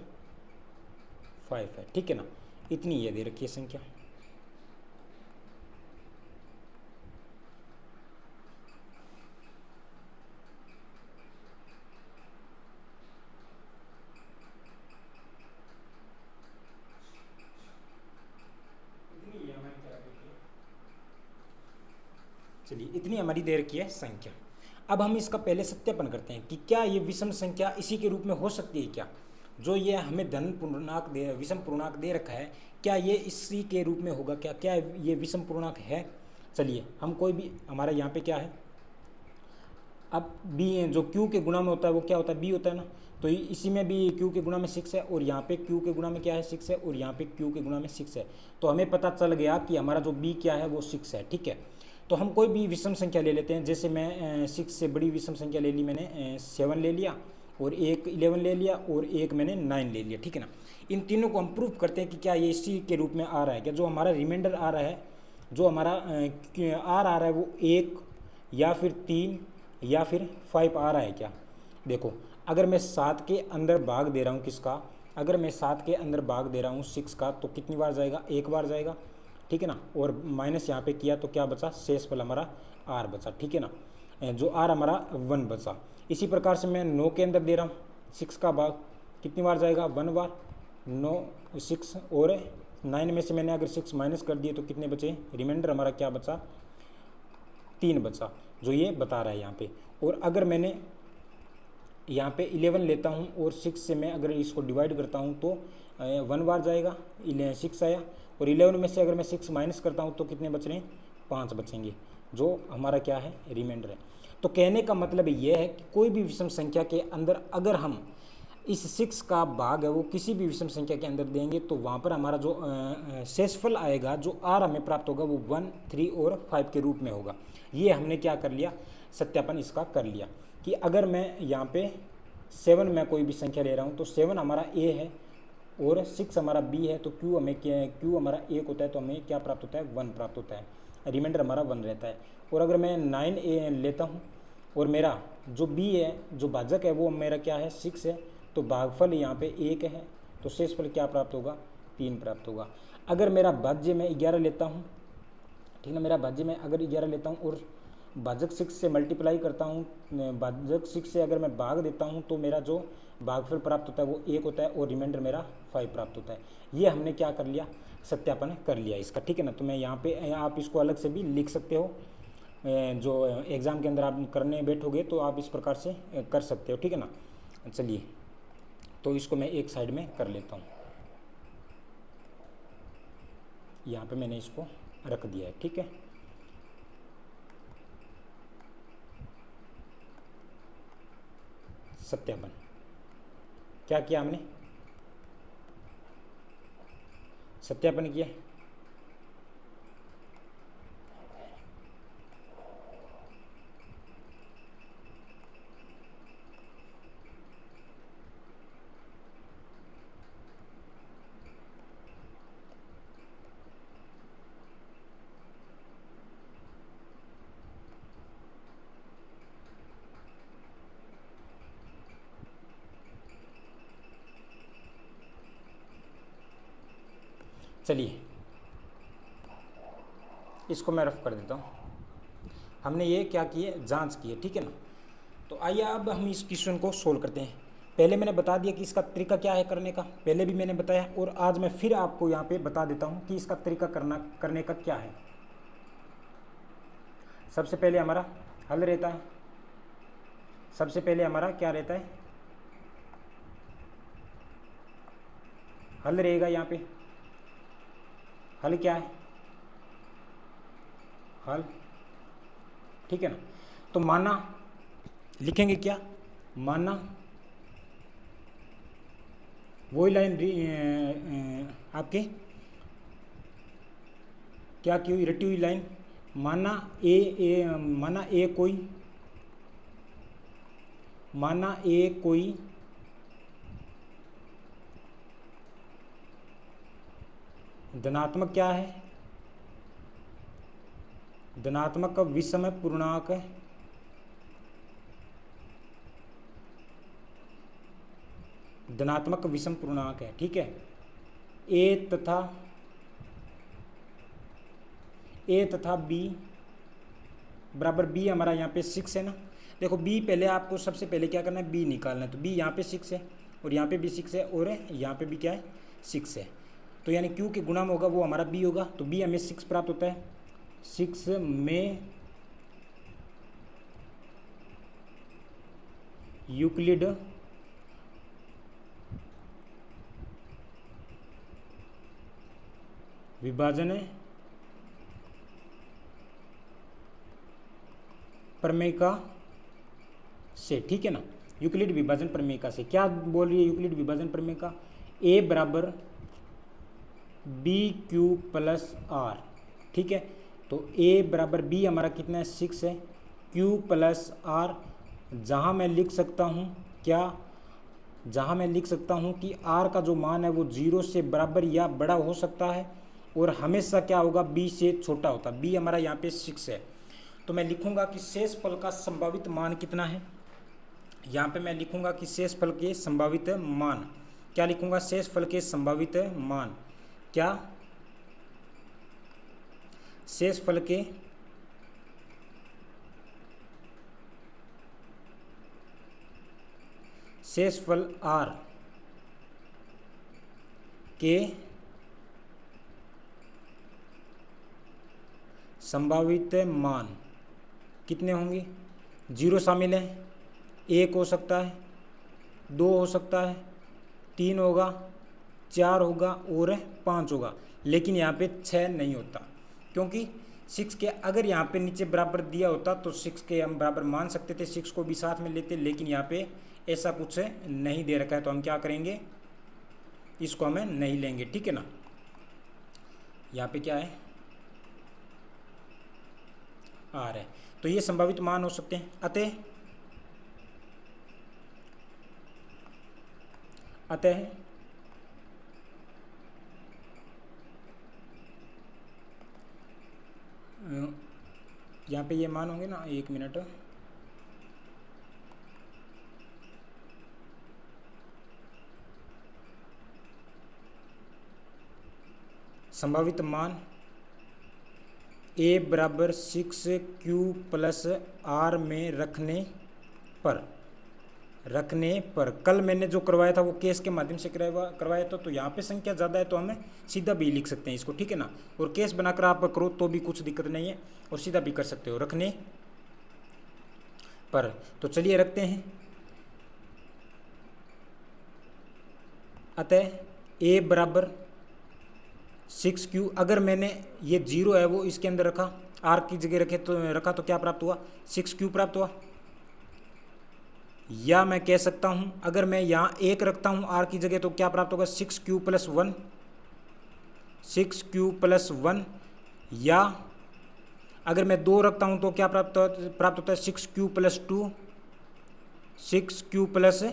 है, ठीक है ना। इतनी ये दे रखी है संख्या। चलिए इतनी हमारी दे रखी है संख्या। अब हम इसका पहले सत्यापन करते हैं कि क्या ये विषम संख्या इसी के रूप में हो सकती है क्या, जो ये हमें धन पूर्णांक दे विषम पूर्णांक दे रखा है, क्या ये इसी के रूप में होगा, क्या ये विषम पूर्णांक है। चलिए हम कोई भी, हमारा यहाँ पे क्या है, अब b जो q के गुणा में होता है वो क्या होता है, b होता है ना। तो इसी में भी q के गुणा में 6 है और यहाँ पे q के गुणा में क्या है 6 है और यहाँ पे q के गुणा में 6 है। तो हमें पता चल गया कि हमारा जो b क्या है वो 6 है, ठीक है। तो हम कोई भी विषम संख्या ले लेते हैं, जैसे मैं 6 से बड़ी विषम संख्या ले ली, मैंने 7 ले लिया और एक 11 ले लिया और एक मैंने 9 ले लिया, ठीक है ना। इन तीनों को हम प्रूव करते हैं कि क्या ये इसी के रूप में आ रहा है क्या, जो हमारा रिमाइंडर आ रहा है, जो हमारा आर आ रहा है वो 1 या फिर 3 या फिर 5 आ रहा है क्या। देखो अगर मैं 7 के अंदर भाग दे रहा हूँ किसका, अगर मैं 7 के अंदर भाग दे रहा हूँ 6 का, तो कितनी बार जाएगा, एक बार जाएगा, ठीक है ना। और माइनस यहाँ पे किया तो क्या बचा, शेष फल हमारा आर बचा, ठीक है ना, जो आर हमारा 1 बचा। इसी प्रकार से मैं 9 के अंदर दे रहा हूँ 6 का भाग, कितनी बार जाएगा, 1 बार, 9 6 और 9 में से मैंने अगर 6 माइनस कर दिए तो कितने बचे, रिमाइंडर हमारा क्या बचा, 3 बचा, जो ये बता रहा है यहाँ पे। और अगर मैंने यहाँ पे 11 लेता हूँ और 6 से मैं अगर इसको डिवाइड करता हूँ तो 1 बार जाएगा, 6 आया, और 11 में से अगर मैं 6 माइनस करता हूँ तो कितने बच रहे हैं, 5 बचेंगे, जो हमारा क्या है, रिमाइंडर है। तो कहने का मतलब ये है कि कोई भी विषम संख्या के अंदर अगर हम इस 6 का भाग है वो किसी भी विषम संख्या के अंदर देंगे तो वहाँ पर हमारा जो शेषफल आएगा, जो आर हमें प्राप्त होगा वो 1, 3 और 5 के रूप में होगा। ये हमने क्या कर लिया, सत्यापन इसका कर लिया कि अगर मैं यहाँ पे 7 में कोई भी संख्या ले रहा हूँ तो 7 हमारा ए है और 6 हमारा बी है, तो क्यू हमें क्या है, क्यू हमारा 1 होता है, तो हमें क्या प्राप्त होता है, 1 प्राप्त होता है, रिमाइंडर हमारा 1 रहता है। और अगर मैं 9 ए लेता हूँ और मेरा जो बी है, जो भाजक है वो मेरा क्या है, 6 है, तो भागफल यहाँ पे 1 है, तो शेषफल क्या प्राप्त होगा, 3 प्राप्त होगा। अगर मेरा भाज्य में 11 लेता हूँ, ठीक है, मेरा भाज्य में अगर 11 लेता हूँ और भाजक 6 से मल्टीप्लाई करता हूँ, भाजक 6 से अगर मैं भाग देता हूँ तो मेरा जो भागफल प्राप्त होता है वो 1 होता है और रिमाइंडर मेरा 5 प्राप्त होता है। ये हमने क्या कर लिया, सत्यापन कर लिया इसका, ठीक है ना। तो मैं यहाँ पे आप इसको अलग से भी लिख सकते हो, जो एग्ज़ाम के अंदर आप करने बैठोगे तो आप इस प्रकार से कर सकते हो, ठीक है ना। चलिए तो इसको मैं एक साइड में कर लेता हूँ। यहाँ पे मैंने इसको रख दिया है, ठीक है। सत्यापन क्या किया हमने, सत्यापन किया। चलिए इसको मैं रफ कर देता हूँ। हमने ये क्या किए, जांच की है, ठीक है ना। तो आइए अब हम इस क्वेश्चन को सोल्व करते हैं। पहले मैंने बता दिया कि इसका तरीका क्या है करने का, पहले भी मैंने बताया, और आज मैं फिर आपको यहाँ पे बता देता हूँ कि इसका तरीका करने का क्या है। सबसे पहले हमारा हल रहता है, सबसे पहले हमारा क्या रहता है, हल रहेगा। यहाँ पे हल क्या है, हल, ठीक है ना। तो माना लिखेंगे क्या, माना वही लाइन आपके क्या की हुई, रटी हुई लाइन। माना ए कोई धनात्मक क्या है, धनात्मक विषम पूर्णांक है, धनात्मक विषम पूर्णांक है, ठीक है। ए तथा बी बराबर, बी हमारा यहाँ पे 6 है ना। देखो बी पहले आपको सबसे पहले क्या करना है, बी निकालना है। तो बी यहाँ पे 6 है और यहाँ पे भी 6 है और यहाँ पे भी क्या है, 6 है। तो यानी क्यू के गुणा में होगा वो हमारा बी होगा। तो बी हमें 6 प्राप्त होता है। 6 में यूक्लिड विभाजन प्रमेयिका से, ठीक है ना। यूक्लिड विभाजन प्रमेयिका से क्या बोल रही है, यूक्लिड विभाजन प्रमेयिका, ए बराबर बी क्यू प्लस आर, ठीक है। तो ए बराबर बी हमारा कितना है, 6 है, क्यू प्लस आर, जहाँ मैं लिख सकता हूँ क्या, जहाँ मैं लिख सकता हूँ कि आर का जो मान है वो 0 से बराबर या बड़ा हो सकता है और हमेशा क्या होगा, बी से छोटा होता है। बी हमारा यहाँ पे 6 है। तो मैं लिखूंगा कि शेषफल का संभावित मान कितना है। यहाँ पे मैं लिखूंगा कि शेषफल के संभावित मान, क्या लिखूंगा, शेषफल के संभावित मान, क्या, शेषफल के शेषफल आर के संभावित मान कितने होंगे, 0 शामिल है, 1 हो सकता है, 2 हो सकता है, 3 होगा, 4 होगा और 5 होगा। लेकिन यहाँ पे 6 नहीं होता, क्योंकि 6 के अगर यहाँ पे नीचे बराबर दिया होता तो 6 के हम बराबर मान सकते थे, 6 को भी साथ में लेते, लेकिन यहाँ पे ऐसा कुछ नहीं दे रखा है। तो हम क्या करेंगे, इसको हमें नहीं लेंगे, ठीक है ना। यहाँ पे क्या है, आर है। तो ये संभावित मान हो सकते हैं। अतः यहाँ पे ये मान होंगे ना, 1 मिनट, संभावित मान ए बराबर 6 क्यू प्लस आर में रखने पर कल मैंने जो करवाया था वो केस के माध्यम से करवाया था। तो यहाँ पे संख्या ज़्यादा है तो हमें सीधा भी लिख सकते हैं इसको, ठीक है ना। और केस बनाकर आप करो तो भी कुछ दिक्कत नहीं है और सीधा भी कर सकते हो, रखने पर। तो चलिए रखते हैं। अतः ए बराबर 6Q, अगर मैंने ये 0 है वो इसके अंदर रखा, आर की जगह रखा तो क्या प्राप्त हुआ, 6Q प्राप्त हुआ। या मैं कह सकता हूँ अगर मैं यहाँ 1 रखता हूँ आर की जगह तो क्या प्राप्त होगा, 6Q + 1, 6Q + 1। या अगर मैं 2 रखता हूँ तो क्या प्राप्त होता है, 6Q + 2, 6Q +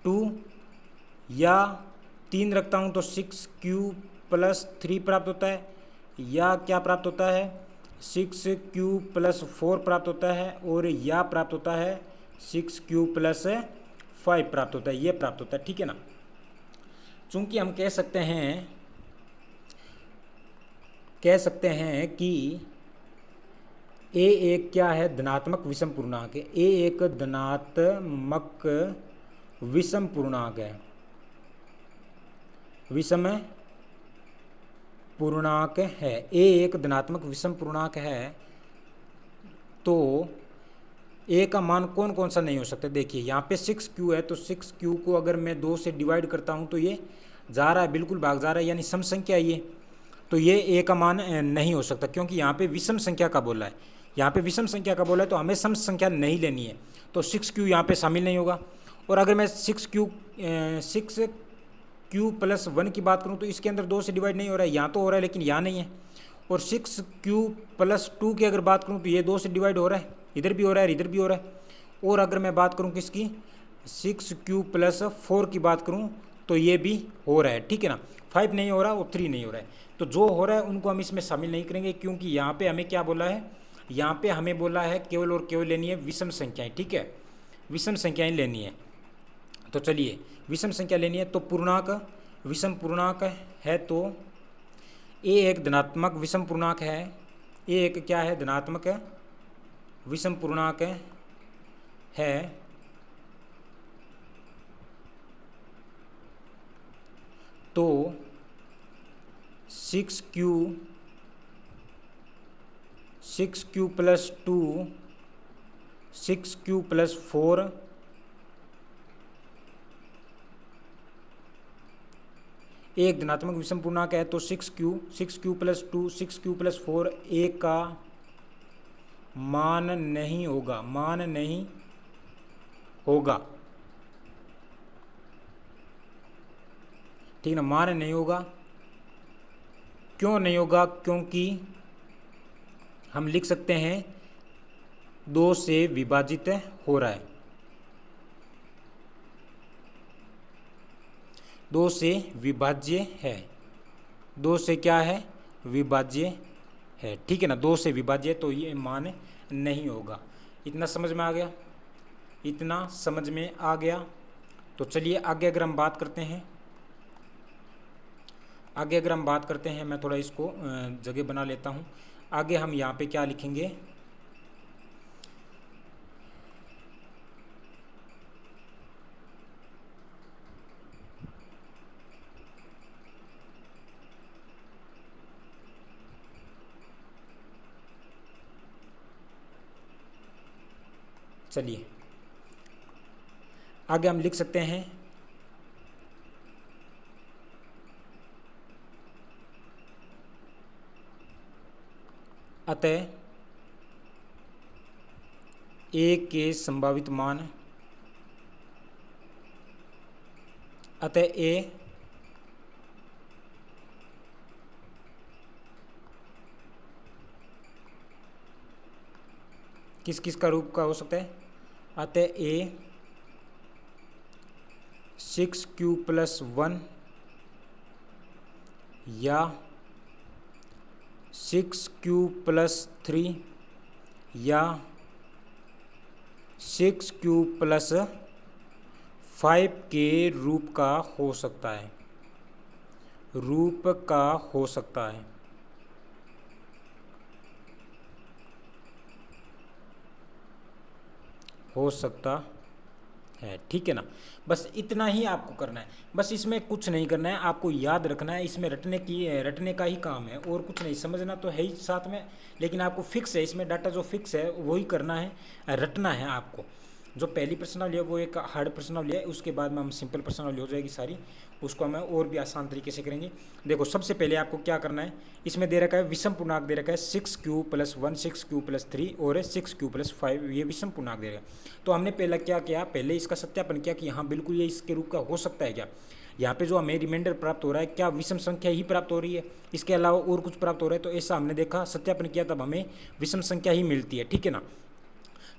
2। या 3 रखता हूँ तो 6Q + 3 प्राप्त होता है। या क्या प्राप्त होता है, 6Q + 4 प्राप्त होता है। और या प्राप्त होता है 6Q + 5 प्राप्त होता है, ये प्राप्त होता है, ठीक है ना। चूंकि हम कह सकते हैं कि ए एक क्या है, धनात्मक विषम पूर्णांक है। ए एक धनात्मक विषम पूर्णांक है, विषम पूर्णांक है। ए एक धनात्मक विषम पूर्णांक है तो ए का मान कौन कौन सा नहीं हो सकता। देखिए यहाँ पे 6Q है तो 6Q को अगर मैं 2 से डिवाइड करता हूँ तो ये जा रहा है, बिल्कुल भाग जा रहा है, यानी सम संख्या है ये। तो ये ए का मान नहीं हो सकता क्योंकि यहाँ पे विषम संख्या का बोला है, यहाँ पे विषम संख्या का बोला है तो हमें सम संख्या नहीं लेनी है, तो 6Q यहाँ पे शामिल नहीं होगा। और अगर मैं 6Q + 1 की बात करूँ तो इसके अंदर 2 से डिवाइड नहीं हो रहा है, यहाँ तो हो रहा है लेकिन यहाँ नहीं है। और 6Q + 2 की अगर बात करूँ तो ये 2 से डिवाइड हो रहा है, इधर भी हो रहा है इधर भी हो रहा है। और अगर मैं बात करूँ किसकी, 6Q + 4 की बात करूँ तो ये भी हो रहा है, ठीक है ना। 5 नहीं हो रहा और 3 नहीं हो रहा है, तो जो हो रहा है उनको हम इसमें शामिल नहीं करेंगे क्योंकि यहाँ पे हमें क्या बोला है, यहाँ पे हमें बोला है केवल और केवल लेनी है विषम संख्याएं, ठीक है, विषम संख्याएं लेनी है। तो चलिए विषम संख्या लेनी है तो पूर्णांक विषम पूर्णांक है तो ए एक धनात्मक विषम पूर्णांक है। ए एक क्या है, धनात्मक विषम पूर्णांक है। तो 6Q + 2, 6Q + 4 एक धनात्मक विषम पूर्णांक है तो 6Q + 2, 6Q + 4 ए का मान नहीं होगा, मान नहीं होगा, ठीक ना, मान नहीं होगा। क्यों नहीं होगा, क्योंकि हम लिख सकते हैं 2 से विभाजित हो रहा है, 2 से विभाज्य है, 2 से क्या है, विभाज्य है, ठीक है ना, 2 से विभाज्य, तो ये मान नहीं होगा। इतना समझ में आ गया, इतना समझ में आ गया। तो चलिए आगे अगर हम बात करते हैं, मैं थोड़ा इसको जगह बना लेता हूँ। आगे हम यहाँ पे क्या लिखेंगे, चलिए आगे हम लिख सकते हैं अतः ए के संभावित मान, अतः ए किस किस का रूप का हो सकता है, अतः ए 6Q + 1 या 6Q + 3 या 6Q + 5 के रूप का हो सकता है, रूप का हो सकता है। हो सकता है, ठीक है ना। बस इतना ही आपको करना है, बस इसमें कुछ नहीं करना है, आपको याद रखना है, इसमें रटने का ही काम है और कुछ नहीं। समझना तो है ही साथ में, लेकिन आपको फिक्स है, इसमें डाटा जो फिक्स है वही करना है, रटना है आपको। जो पहली प्रश्नावली है वो एक हार्ड प्रश्नावली है, उसके बाद में हम सिंपल प्रश्नावली हो जाएगी सारी, उसको हम और भी आसान तरीके से करेंगे। देखो सबसे पहले आपको क्या करना है, इसमें दे रखा है विषम पूर्णांक दे रखा है 6q+1 6q+3 और 6q+5, ये विषम पूर्णांक दे रखा है। तो हमने पहला क्या किया, पहले इसका सत्यापन किया कि हाँ बिल्कुल ये इसके रूप का हो सकता है क्या। यहाँ पे जो हमें रिमाइंडर प्राप्त हो रहा है क्या विषम संख्या ही प्राप्त हो रही है, इसके अलावा और कुछ प्राप्त हो रहा है, तो ऐसा हमने देखा सत्यापन किया तब हमें विषम संख्या ही मिलती है, ठीक है ना।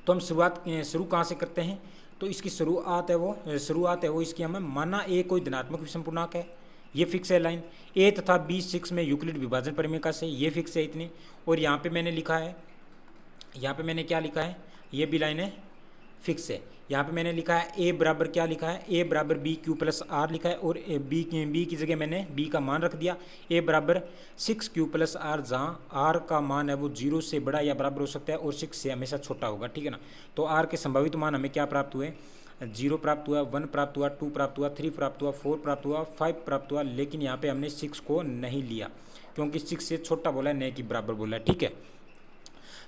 तो हम शुरू कहाँ से करते हैं, तो इसकी शुरुआत है वो इसकी हमें माना ए कोई धनात्मक विषम पूर्णांक है, ये फिक्स है लाइन। ए तथा बी 6 में यूक्लिड विभाजन परिमेय से, ये फिक्स है इतनी। और यहाँ पे मैंने लिखा है, यहाँ पे मैंने क्या लिखा है, ये भी लाइन है फिक्स है। यहाँ पे मैंने लिखा है ए बराबर क्या लिखा है, ए बराबर BQ+R लिखा है, और बी की जगह मैंने बी का मान रख दिया। ए बराबर 6Q+R, जहाँ R का मान है वो 0 से बड़ा या बराबर हो सकता है और 6 से हमेशा छोटा होगा, ठीक है ना। तो R के संभावित मान हमें क्या प्राप्त हुए, 0 प्राप्त हुआ, 1 प्राप्त हुआ, 2 प्राप्त हुआ, 3 प्राप्त हुआ, 4 प्राप्त हुआ, 5 प्राप्त हुआ। लेकिन यहाँ पे हमने 6 को नहीं लिया क्योंकि 6 से छोटा बोला है, न कि बराबर बोला है, ठीक है।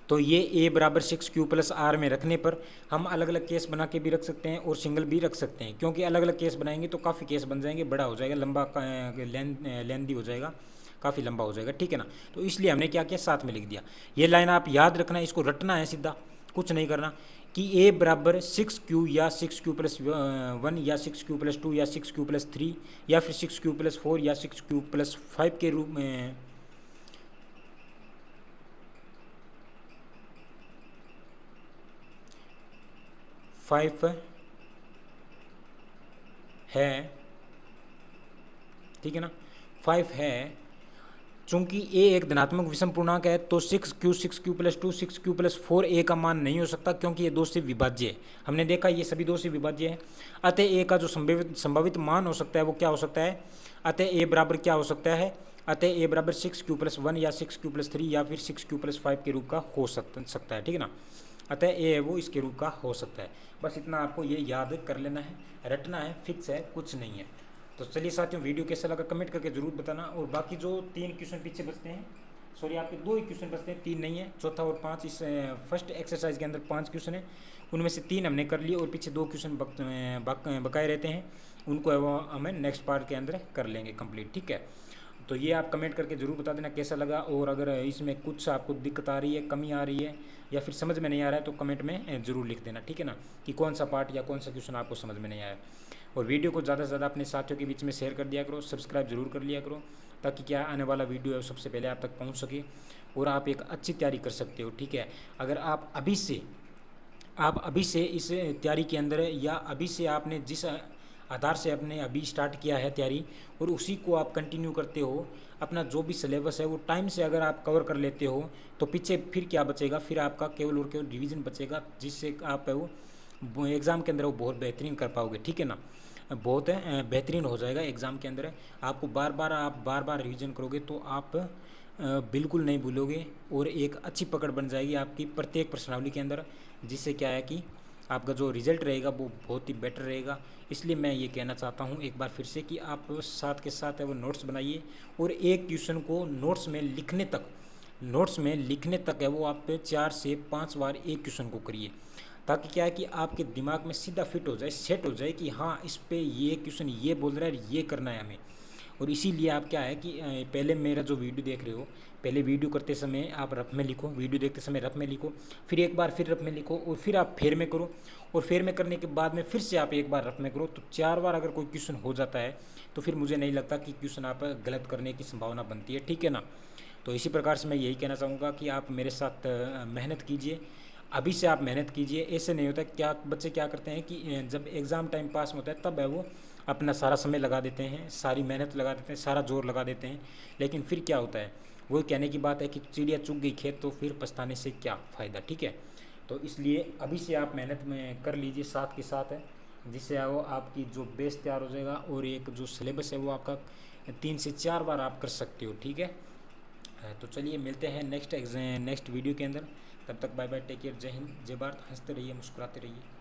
तो ये ए बराबर 6Q+R में रखने पर हम अलग अलग केस बना के भी रख सकते हैं और सिंगल भी रख सकते हैं, क्योंकि अलग अलग केस बनाएंगे तो काफ़ी केस बन जाएंगे, बड़ा हो जाएगा, लंबा लेंदी हो जाएगा, काफ़ी लंबा हो जाएगा, ठीक है ना। तो इसलिए हमने क्या किया, साथ में लिख दिया। ये लाइन आप याद रखना, इसको रटना है सीधा, कुछ नहीं करना, कि ए बराबर 6Q या 6Q+1 या 6Q+2 या 6Q+3 या फिर 6Q+4 या 6Q+5 के रूप में 5 है, ठीक है ना, 5 है। चूंकि ए एक धनात्मक विषम पूर्णांक है तो 6Q 6Q+2 6Q+4 ए का मान नहीं हो सकता, क्योंकि ये 2 से विभाज्य है। हमने देखा ये सभी 2 से विभाज्य है। अतः ए का जो संभावित मान हो सकता है वो क्या हो सकता है, अतः ए बराबर क्या हो सकता है, अतः ए बराबर 6Q+1 या 6Q+3 या फिर 6Q+5 के रूप का हो सकता है, ठीक है ना। अतः ए है वो इसके रूप का हो सकता है। बस इतना आपको ये याद कर लेना है, रटना है, फिक्स है, कुछ नहीं है। तो चलिए साथियों, वीडियो कैसा लगा कमेंट करके जरूर बताना। और बाकी जो 3 क्वेश्चन पीछे बचते हैं, सॉरी आपके 2 ही क्वेश्चन बचते हैं, 3 नहीं है, चौथा और 5, इस फर्स्ट एक्सरसाइज के अंदर 5 क्वेश्चन है, उनमें से 3 हमने कर लिए और पीछे 2 क्वेश्चन बकाए रहते हैं, उनको वो हमें नेक्स्ट पार्ट के अंदर कर लेंगे कंप्लीट, ठीक है। तो ये आप कमेंट करके ज़रूर बता देना कैसा लगा, और अगर इसमें कुछ आपको दिक्कत आ रही है, कमी आ रही है या फिर समझ में नहीं आ रहा है तो कमेंट में ज़रूर लिख देना, ठीक है ना, कि कौन सा पार्ट या कौन सा क्वेश्चन आपको समझ में नहीं आया। और वीडियो को ज़्यादा से ज़्यादा अपने साथियों के बीच में शेयर कर दिया करो, सब्सक्राइब जरूर कर लिया करो, ताकि क्या आने वाला वीडियो है सबसे पहले आप तक पहुँच सके और आप एक अच्छी तैयारी कर सकते हो, ठीक है। अगर आप अभी से इस तैयारी के अंदर या अभी से आपने जिस आधार से आपने अभी स्टार्ट किया है तैयारी और उसी को आप कंटिन्यू करते हो, अपना जो भी सिलेबस है वो टाइम से अगर आप कवर कर लेते हो, तो पीछे फिर क्या बचेगा, फिर आपका केवल और केवल रिवीजन बचेगा, जिससे आप वो एग्ज़ाम के अंदर वो बहुत बेहतरीन कर पाओगे, ठीक है ना, बहुत बेहतरीन हो जाएगा एग्ज़ाम के अंदर। आपको बार बार रिवीजन करोगे तो आप बिल्कुल नहीं भूलोगे और एक अच्छी पकड़ बन जाएगी आपकी प्रत्येक प्रश्नावली के अंदर, जिससे क्या है कि आपका जो रिज़ल्ट रहेगा वो बहुत ही बेटर रहेगा। इसलिए मैं ये कहना चाहता हूँ एक बार फिर से कि आप साथ के साथ है वो नोट्स बनाइए और एक क्वेश्चन को नोट्स में लिखने तक है वो आप 4 से 5 बार एक क्वेश्चन को करिए, ताकि क्या है कि आपके दिमाग में सीधा फिट हो जाए, सेट हो जाए कि हाँ इस पे ये क्वेश्चन ये बोल रहा है, ये करना है हमें। और इसीलिए आप क्या है कि पहले मेरा जो वीडियो देख रहे हो, पहले वीडियो करते समय आप रफ में लिखो, वीडियो देखते समय रफ में लिखो, फिर एक बार फिर रफ में लिखो और फिर आप फेर में करो, और फेर में करने के बाद में फिर से आप एक बार रफ में करो। तो 4 बार अगर कोई क्वेश्चन हो जाता है तो फिर मुझे नहीं लगता कि क्वेश्चन आप गलत करने की संभावना बनती है, ठीक है ना। तो इसी प्रकार से मैं यही कहना चाहूँगा कि आप मेरे साथ मेहनत कीजिए, अभी से आप मेहनत कीजिए। ऐसे नहीं होता, क्या बच्चे क्या करते हैं कि जब एग्ज़ाम टाइम पास होता है तब है वो अपना सारा समय लगा देते हैं, सारी मेहनत लगा देते हैं, सारा जोर लगा देते हैं, लेकिन फिर क्या होता है, वो कहने की बात है कि चिड़िया चुग गई खेत, तो फिर पछताने से क्या फ़ायदा, ठीक है। तो इसलिए अभी से आप मेहनत में कर लीजिए साथ के साथ है, जिससे वो आपकी जो बेस तैयार हो जाएगा और एक जो सिलेबस है वो आपका 3 से 4 बार आप कर सकते हो, ठीक है। तो चलिए मिलते हैं नेक्स्ट वीडियो के अंदर, तब तक बाय बाय, टेक केयर, जय हिंद, जय भारत, हंसते रहिए, मुस्कुराते रहिए।